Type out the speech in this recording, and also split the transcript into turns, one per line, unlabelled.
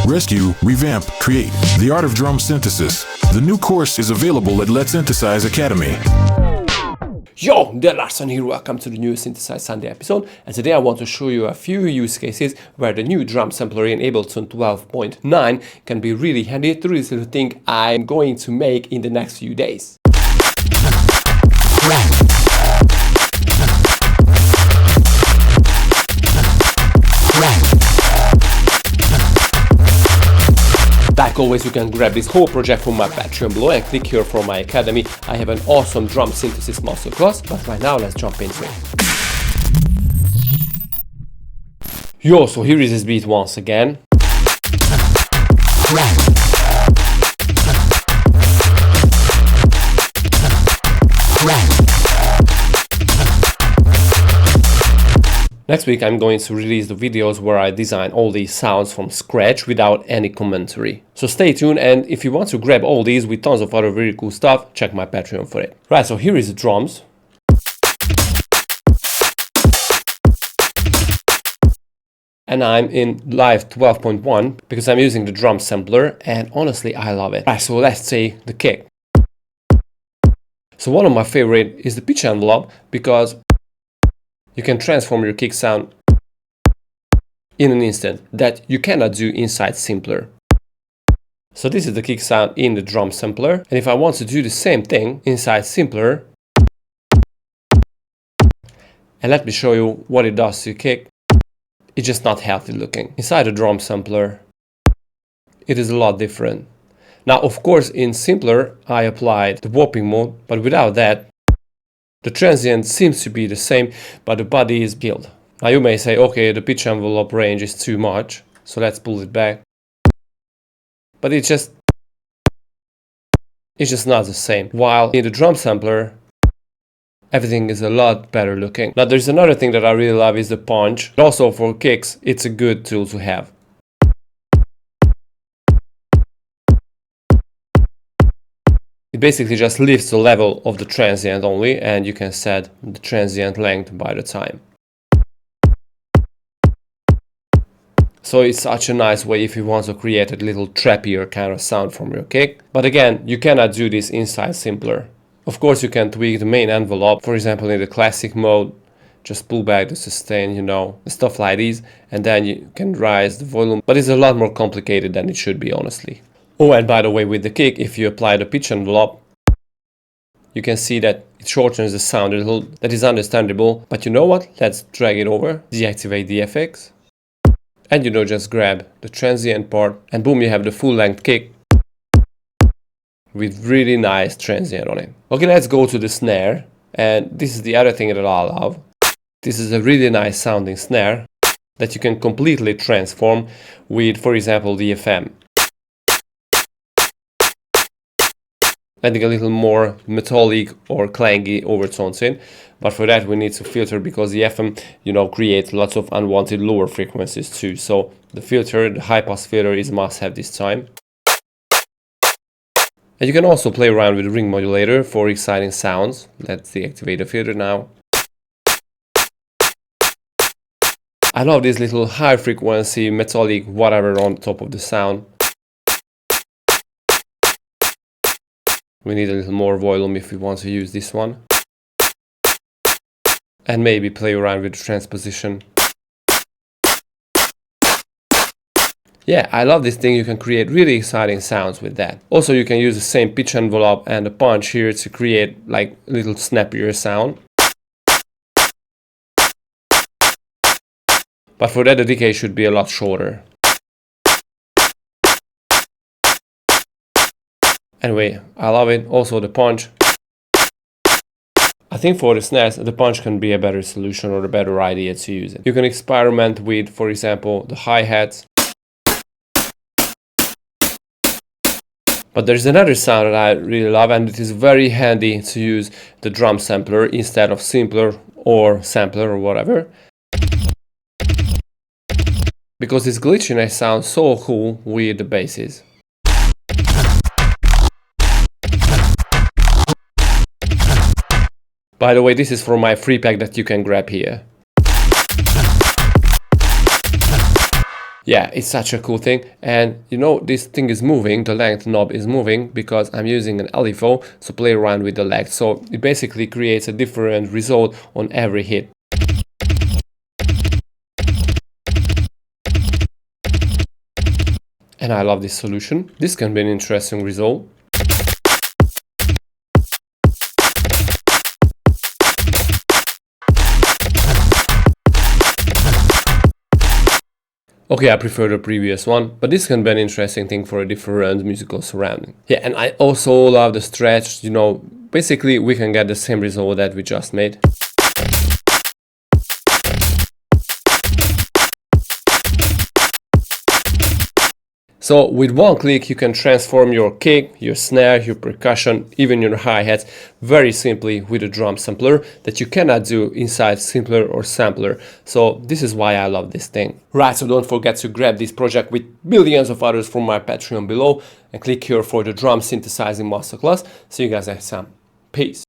rescue, revamp, create. The Art of Drum Synthesis. The new course is available at Letsynthesize Academy.
Yo, there Larson here, welcome to the new Synthesize Sunday episode, and today I want to show you a few use cases where the new drum sampler in Ableton 12.9 can be really handy to this little thing I'm going to make in the next few days. Like always, you can grab this whole project from my Patreon below and click here for my academy. I have an awesome drum synthesis masterclass, but right now let's jump into it. Yo, so here is this beat once again. Next week I'm going to release the videos where I design all these sounds from scratch without any commentary. So stay tuned, and if you want to grab all these with tons of other really cool stuff, check my Patreon for it. Right, so here is the drums. And I'm in live 12.1 because I'm using the drum sampler, and honestly I love it. Right, so let's say the kick. So one of my favorite is the pitch envelope because you can transform your kick sound in an instant that you cannot do inside Simpler. So this is the kick sound in the drum sampler, and if I want to do the same thing inside Simpler, and let me show you what it does to your kick, it's just not healthy looking. Inside the drum sampler, it is a lot different. Now of course in Simpler I applied the warping mode, but without that the transient seems to be the same, but the body is killed. Now you may say, okay, the pitch envelope range is too much, so let's pull it back. But it's just not the same. While in the drum sampler, everything is a lot better looking. Now there's another thing that I really love is the punch. Also for kicks, it's a good tool to have. It basically just lifts the level of the transient only, and you can set the transient length by the time. So it's such a nice way if you want to create a little trappier kind of sound from your kick. But again, you cannot do this inside Simpler. Of course you can tweak the main envelope, for example in the classic mode, just pull back the sustain, stuff like these, and then you can rise the volume. But it's a lot more complicated than it should be, honestly. Oh, and by the way, with the kick, if you apply the pitch envelope, you can see that it shortens the sound a little. That is understandable, but you know what? Let's drag it over, deactivate the FX, and just grab the transient part, and boom, you have the full-length kick with really nice transient on it. Okay, let's go to the snare, and this is the other thing that I love. This is a really nice sounding snare that you can completely transform with, for example, the FM. Adding a little more metallic or clangy overtones in, but for that we need to filter because the FM, creates lots of unwanted lower frequencies too. So the filter, the high pass filter, is must have this time. And you can also play around with the ring modulator for exciting sounds. Let's deactivate the filter now. I love this little high frequency metallic whatever on top of the sound. We need a little more volume if we want to use this one. And maybe play around with the transposition. Yeah, I love this thing. You can create really exciting sounds with that. Also, you can use the same pitch envelope and the punch here to create like a little snappier sound. But for that, the decay should be a lot shorter. Anyway, I love it. Also the punch. I think for the snares, the punch can be a better solution or a better idea to use it. You can experiment with, for example, the hi-hats. But there's another sound that I really love, and it is very handy to use the drum sampler instead of Simpler or Sampler or whatever. Because this glitchiness sounds so cool with the basses. By the way, this is from my free pack that you can grab here. Yeah, it's such a cool thing. And you know, this thing is moving, the length knob is moving because I'm using an LFO, so play around with the length. So it basically creates a different result on every hit. And I love this solution. This can be an interesting result. Okay, I prefer the previous one, but this can be an interesting thing for a different musical surrounding. Yeah, and I also love the stretch, you know, basically we can get the same result that we just made. So with one click you can transform your kick, your snare, your percussion, even your hi-hats very simply with a drum sampler that you cannot do inside Simpler or Sampler. So this is why I love this thing. Right, so don't forget to grab this project with billions of others from my Patreon below and click here for the drum synthesizing masterclass. See you guys next time. Peace.